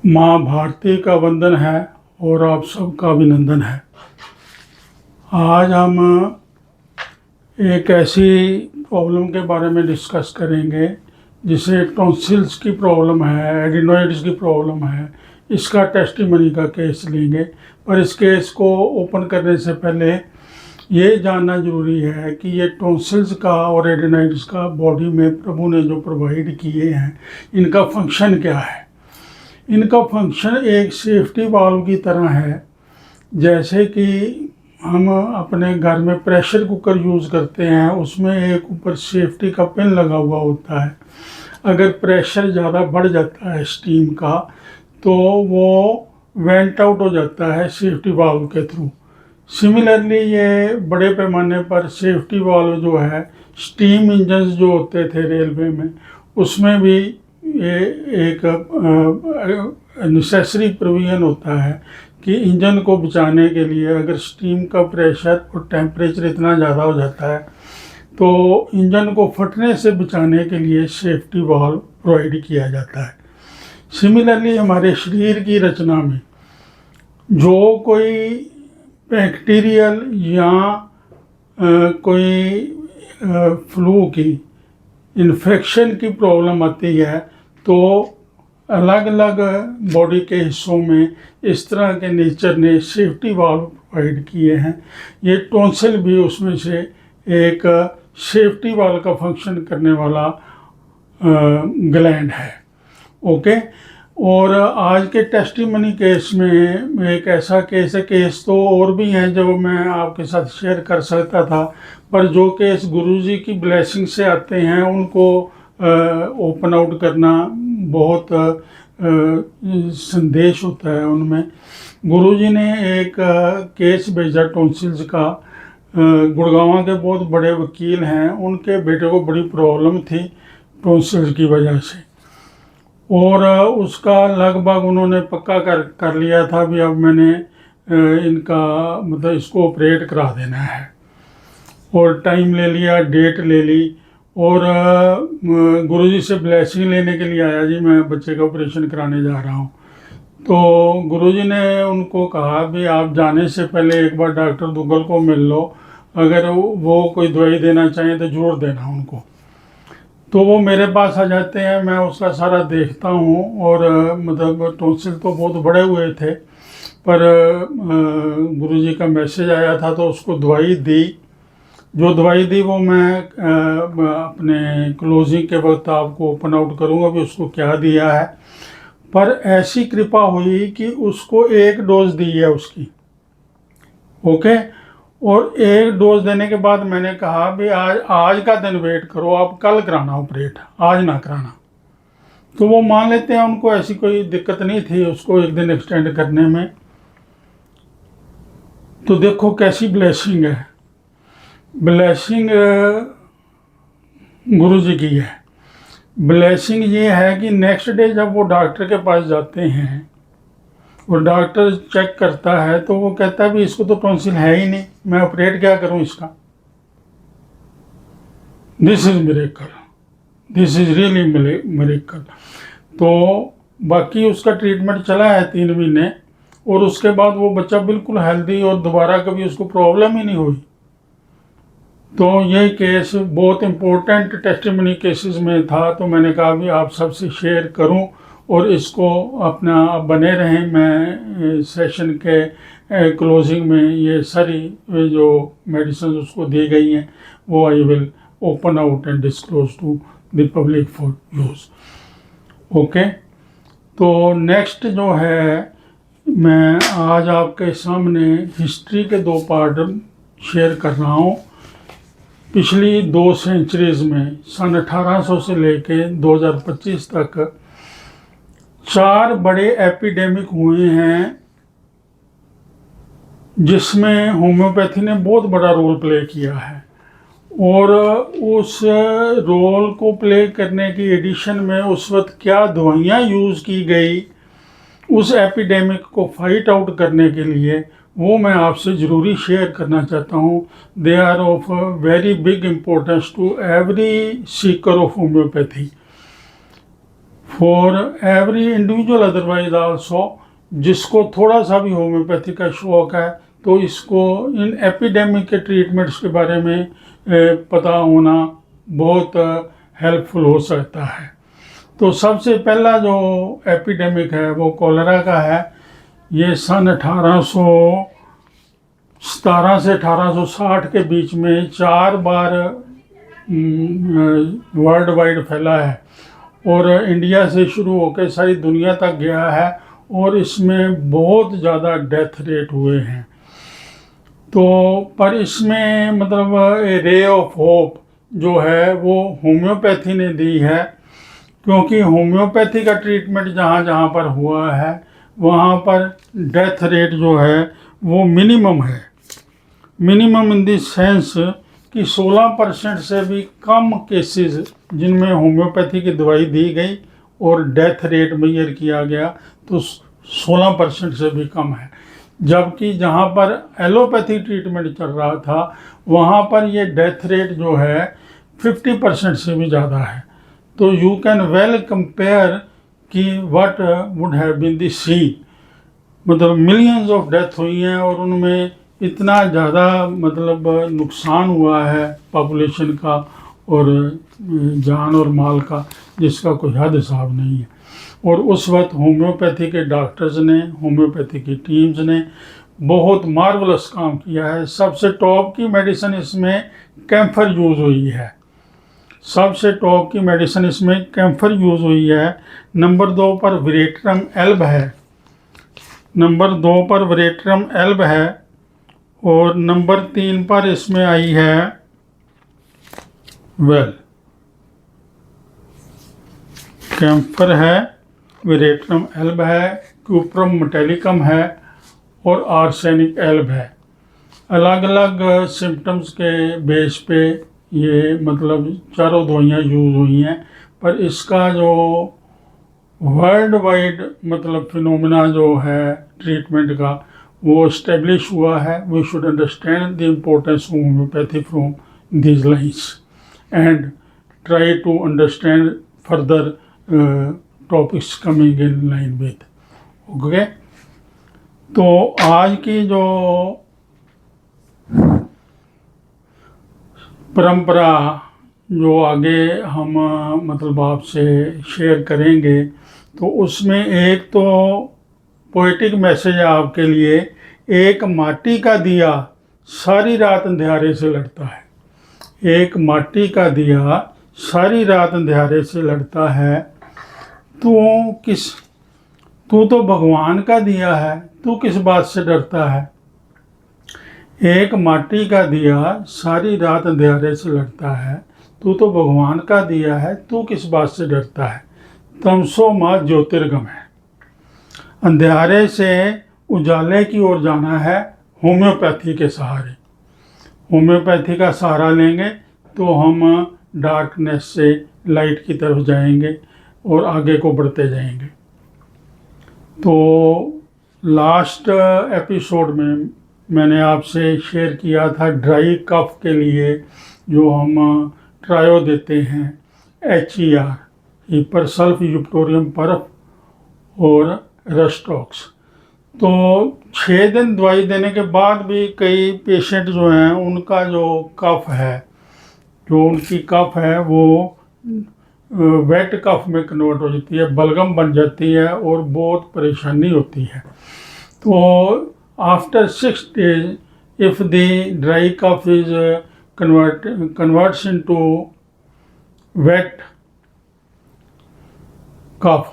माँ भारती का वंदन है और आप सबका अभिनंदन है। आज हम एक ऐसी प्रॉब्लम के बारे में डिस्कस करेंगे जिसे टॉन्सिल्स की प्रॉब्लम है, एडिनोइड्स की प्रॉब्लम है। इसका टेस्टिमनी का केस लेंगे, पर इस केस को ओपन करने से पहले ये जानना ज़रूरी है कि ये टॉन्सिल्स का और एडिनोइड्स का बॉडी में प्रभु ने जो प्रोवाइड किए हैं, इनका फंक्शन क्या है। इनका फंक्शन एक सेफ्टी वाल्व की तरह है। जैसे कि हम अपने घर में प्रेशर कुकर यूज़ करते हैं, उसमें एक ऊपर सेफ्टी का पिन लगा हुआ होता है। अगर प्रेशर ज़्यादा बढ़ जाता है स्टीम का, तो वो वेंट आउट हो जाता है सेफ्टी वाल्व के थ्रू। सिमिलरली ये बड़े पैमाने पर सेफ्टी वाल्व जो है, स्टीम इंजन जो होते थे रेलवे में, उसमें भी ये एक नेसेसरी प्रोविज़न होता है कि इंजन को बचाने के लिए अगर स्टीम का प्रेशर और टेम्परेचर इतना ज़्यादा हो जाता है, तो इंजन को फटने से बचाने के लिए सेफ्टी वाल्व प्रोवाइड किया जाता है। सिमिलरली हमारे शरीर की रचना में जो कोई बैक्टीरियल या कोई फ्लू की इन्फेक्शन की प्रॉब्लम आती है, तो अलग अलग बॉडी के हिस्सों में इस तरह के नेचर ने सेफ्टी वाल्व प्रोवाइड किए हैं। ये टॉन्सिल भी उसमें से एक सेफ्टी वाल्व का फंक्शन करने वाला ग्लैंड है। ओके। और आज के टेस्टिमनी केस में एक ऐसा केस है, केस तो और भी हैं जो मैं आपके साथ शेयर कर सकता था, पर जो केस गुरुजी की ब्लेसिंग से आते हैं उनको ओपन आउट करना बहुत संदेश होता है उनमें। गुरुजी ने एक केस भेजा टॉन्सिल्स का। गुड़गांव के बहुत बड़े वकील हैं, उनके बेटे को बड़ी प्रॉब्लम थी टॉन्सिल्स की वजह से, और उसका लगभग उन्होंने पक्का कर लिया था भी अब मैंने इनका मतलब इसको ऑपरेट करा देना है। और टाइम ले लिया, डेट ले ली, और गुरुजी से ब्लेसिंग लेने के लिए आया, जी मैं बच्चे का ऑपरेशन कराने जा रहा हूँ। तो गुरुजी ने उनको कहा भी आप जाने से पहले एक बार डॉक्टर दुग्गल को मिल लो, अगर वो कोई दवाई देना चाहें तो ज़रूर देना उनको। तो वो मेरे पास आ जाते हैं, मैं उसका सारा देखता हूँ, और मतलब टॉन्सिल तो बहुत बड़े हुए थे, पर गुरुजी का मैसेज आया था तो उसको दवाई दी। जो दवाई दी वो मैं अपने क्लोजिंग के वक्त आपको ओपन आउट करूँगा भी उसको क्या दिया है। पर ऐसी कृपा हुई कि उसको एक डोज दी है उसकी। ओके। और एक डोज देने के बाद मैंने कहा भी आज का दिन वेट करो, आप कल कराना ऑपरेट, आज ना कराना। तो वो मान लेते हैं, उनको ऐसी कोई दिक्कत नहीं थी उसको एक दिन एक्सटेंड करने में। तो देखो कैसी ब्लेसिंग है। ब्लेसिंग गुरुजी की है। ब्लेसिंग ये है कि नेक्स्ट डे जब वो डॉक्टर के पास जाते हैं और डॉक्टर चेक करता है, तो वो कहता है भी इसको तो टॉन्सिल है ही नहीं, मैं ऑपरेट क्या करूं इसका। This is miracle, this is really miracle. तो बाकी उसका ट्रीटमेंट चला है 3 महीने, और उसके बाद वो बच्चा बिल्कुल हेल्दी और दोबारा कभी उसको प्रॉब्लम ही नहीं हुई। तो ये केस बहुत इम्पोर्टेंट टेस्टिमनी केसेस में था, तो मैंने कहा भी आप सबसे शेयर करूं और इसको अपना बने रहें। मैं सेशन के क्लोजिंग में ये सारी जो मेडिसिन उसको दी गई हैं वो I will open out and disclose to the public for use. Okay. तो नेक्स्ट जो है, मैं आज आपके सामने हिस्ट्री के 2 पार्ट शेयर कर रहा हूँ। पिछली 2 सेंचुरीज़ में सन 1800 से लेके 2025 तक 4 बड़े एपिडेमिक हुए हैं, जिसमें होम्योपैथी ने बहुत बड़ा रोल प्ले किया है। और उस रोल को प्ले करने की एडिशन में उस वक्त क्या दवाइयाँ यूज़ की गई उस एपिडेमिक को फाइट आउट करने के लिए, वो मैं आपसे ज़रूरी शेयर करना चाहता हूँ। They are of very big importance to every seeker of homeopathy. For every individual otherwise also, जिसको थोड़ा सा भी होम्योपैथी का शौक है तो इसको इन एपिडेमिक के ट्रीटमेंट्स के बारे में पता होना बहुत हेल्पफुल हो सकता है। तो सबसे पहला जो एपिडेमिक है वो कॉलेरा का है। ये सन 1817 से 1860 के बीच में 4 बार वर्ल्ड वाइड फैला है और इंडिया से शुरू होकर सारी दुनिया तक गया है और इसमें बहुत ज़्यादा डेथ रेट हुए हैं। तो पर इसमें मतलब रे ऑफ होप जो है वो होम्योपैथी ने दी है, क्योंकि होम्योपैथी का ट्रीटमेंट जहाँ जहाँ पर हुआ है वहाँ पर डेथ रेट जो है वो मिनिमम है। मिनिमम इन द सेंस कि 16% से भी कम केसेस जिनमें होम्योपैथी की दवाई दी गई और डेथ रेट मेजर किया गया तो 16% से भी कम है। जबकि जहाँ पर एलोपैथी ट्रीटमेंट चल रहा था वहाँ पर ये डेथ रेट जो है 50% से भी ज़्यादा है। तो यू कैन वेल कंपेयर कि what would have been the scene, मतलब मिलियंस ऑफ डेथ हुई हैं और उनमें इतना ज़्यादा मतलब नुकसान हुआ है पॉपुलेशन का और जान और माल का, जिसका कोई हद हिसाब नहीं है। और उस वक्त होम्योपैथी के डॉक्टर्स ने, होम्योपैथी की टीम्स ने बहुत मार्वलस काम किया है। सबसे टॉप की मेडिसिन इसमें कैम्फर यूज़ हुई है। सबसे टॉप की मेडिसिन इसमें कैम्फर यूज़ हुई है। नंबर 2 पर वेरेट्रम एल्ब है, नंबर 2 पर वेरेट्रम एल्ब है और नंबर 3 पर इसमें आई है वेल। कैम्फर है, वेरेट्रम एल्ब है, क्यूप्रम मेटेलिकम है और आर्सेनिक एल्ब है। अलग अलग सिम्टम्स के बेस पे ये मतलब चारों दवाइयाँ यूज़ हुई हैं, पर इसका जो वर्ल्ड वाइड मतलब फिनोमेना जो है ट्रीटमेंट का वो इस्टेब्लिश हुआ है। We should understand the importance of homeopathy from these lines and try to understand further topics coming in line with. Okay, तो आज की जो परंपरा जो आगे हम मतलब आपसे शेयर करेंगे तो उसमें एक तो पोएटिक मैसेज है आपके लिए। एक माटी का दिया सारी रात अंधेरे से लड़ता है, एक माटी का दिया सारी रात अंधेरे से लड़ता है। तू तो भगवान का दिया है, तू किस बात से डरता है। एक माटी का दिया सारी रात अंधेरे से लड़ता है, तू तो भगवान का दिया है, तू किस बात से डरता है। तमसो माँ ज्योतिर्गम है, अंधेरे से उजाले की ओर जाना है होम्योपैथी के सहारे। होम्योपैथी का सहारा लेंगे तो हम डार्कनेस से लाइट की तरफ जाएंगे और आगे को बढ़ते जाएंगे। तो लास्ट एपिसोड में मैंने आपसे शेयर किया था ड्राई कफ के लिए जो हम ट्रायो देते हैं HER, हिपर सल्फ यूपटोरियम परफ और रस्टॉक्स। तो 6 दिन दवाई देने के बाद भी कई पेशेंट जो हैं उनका जो कफ है, जो उनकी कफ है वो वेट कफ में कन्वर्ट हो जाती है, बलगम बन जाती है और बहुत परेशानी होती है। तो after 6 days if the dry cough is converts into wet cough,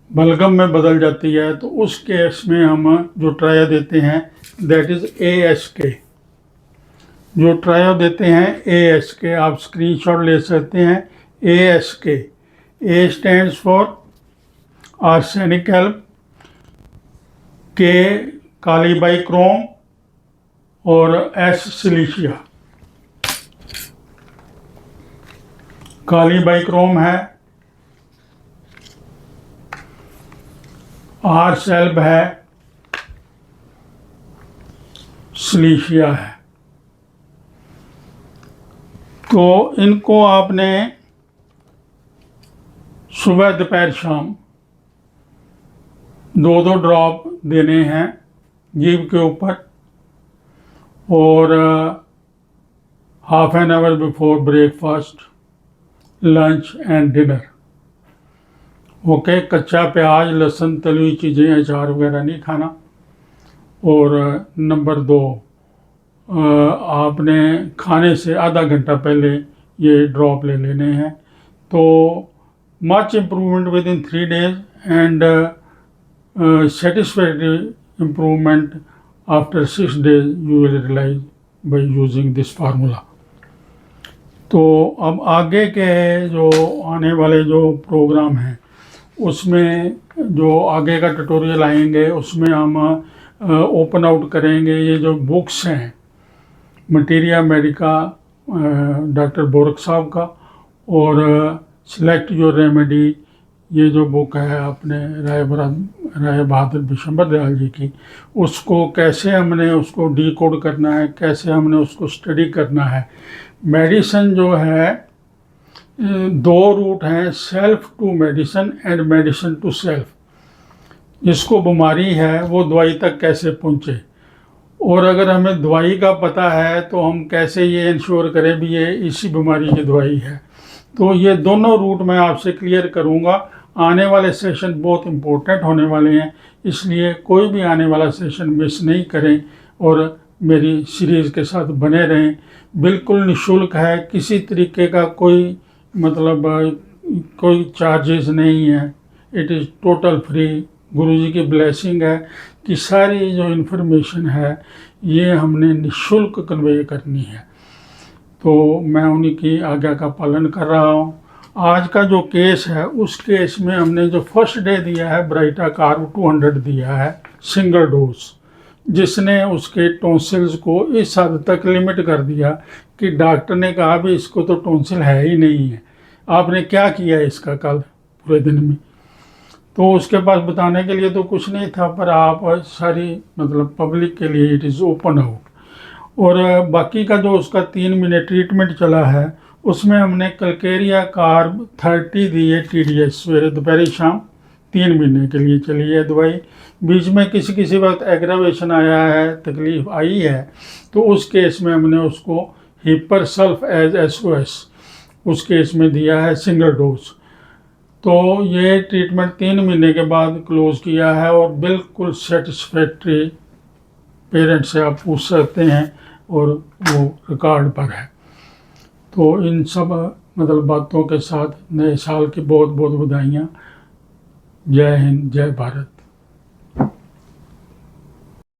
बलगम में बदल जाती है, तो उस केस में हम जो ट्रायो देते हैं दैट इज़ ASK। जो ट्रायो देते हैं ASK, आप स्क्रीनशॉट ले सकते हैं। ASK, A stands for arsenic Elbe, K कालीबाइक्रोम और S सिलिशिया। कालीबाइक्रोम है, R सेल्ब है, सिलिशिया है। तो इनको आपने सुबह दोपहर शाम 2-2 ड्रॉप देने हैं जीभ के ऊपर, और half an hour before breakfast, lunch and dinner. Okay, कच्चा प्याज, लहसुन, तली हुई चीज़ें, अचार वगैरह नहीं खाना। और नंबर 2, आपने खाने से आधा घंटा पहले ये ड्रॉप ले लेने हैं। तो much improvement with in 3 days and satisfactory improvement after 6 days you will realize by using this formula। तो अब आगे के जो आने वाले जो प्रोग्राम हैं उसमें जो आगे का ट्यूटोरियल आएंगे उसमें हम ओपन आउट करेंगे ये जो बुक्स हैं, मटीरिया मेडिका डॉक्टर बोरक साहब का, और सिलेक्ट योर रेमेडी ये जो बुक है अपने राय बहादुर बिशंबर दयाल जी की, उसको कैसे हमने उसको डीकोड करना है, कैसे हमने उसको स्टडी करना है। मेडिसिन जो है 2 रूट हैं, self to medicine and medicine to self. जिसको बीमारी है वो दवाई तक कैसे पहुँचे, और अगर हमें दवाई का पता है तो हम कैसे ये इंश्योर करें भी ये इसी बीमारी की दवाई है। तो ये दोनों रूट मैं आपसे क्लियर करूँगा। आने वाले सेशन बहुत इम्पोर्टेंट होने वाले हैं, इसलिए कोई भी आने वाला सेशन मिस नहीं करें और मेरी सीरीज़ के साथ बने रहें। बिल्कुल निःशुल्क है, किसी तरीके का कोई मतलब कोई चार्जेस नहीं है, इट इज़ टोटल फ्री। गुरुजी की ब्लेसिंग है कि सारी जो इन्फॉर्मेशन है ये हमने निःशुल्क कन्वे करनी है। तो मैं उन्हीं की आज्ञा का पालन कर रहा हूँ। आज का जो केस है उस केस में हमने जो फर्स्ट डे दिया है ब्राइटा कार्ब 200 दिया है सिंगल डोज, जिसने उसके टॉन्सिल्स को इस हद तक लिमिट कर दिया कि डॉक्टर ने कहा भी इसको तो टॉन्सिल है ही नहीं है, आपने क्या किया इसका कल पूरे दिन में। तो उसके पास बताने के लिए तो कुछ नहीं था, पर आप सारी मतलब पब्लिक के लिए इट इज़ ओपन आउट। और बाकी का जो उसका 3 महीने ट्रीटमेंट चला है उसमें हमने कल्केरिया कार्ब 30 दी है TDS, सवेरे दोपहर शाम 3 महीने के लिए चली है दवाई। बीच में किसी वक्त एग्रावेशन आया है, तकलीफ आई है, तो उस केस में हमने उसको हिपर सल्फ एज SOS उस केस में दिया है सिंगल डोज। तो ये ट्रीटमेंट 3 महीने के बाद क्लोज़ किया है और बिल्कुल सेटिस्फैक्ट्री, पेरेंट्स से आप पूछ सकते हैं और वो रिकॉर्ड पर है। तो इन सब मतलब बातों के साथ नए साल की बहुत बहुत बधाइयाँ। जय हिंद, जय भारत।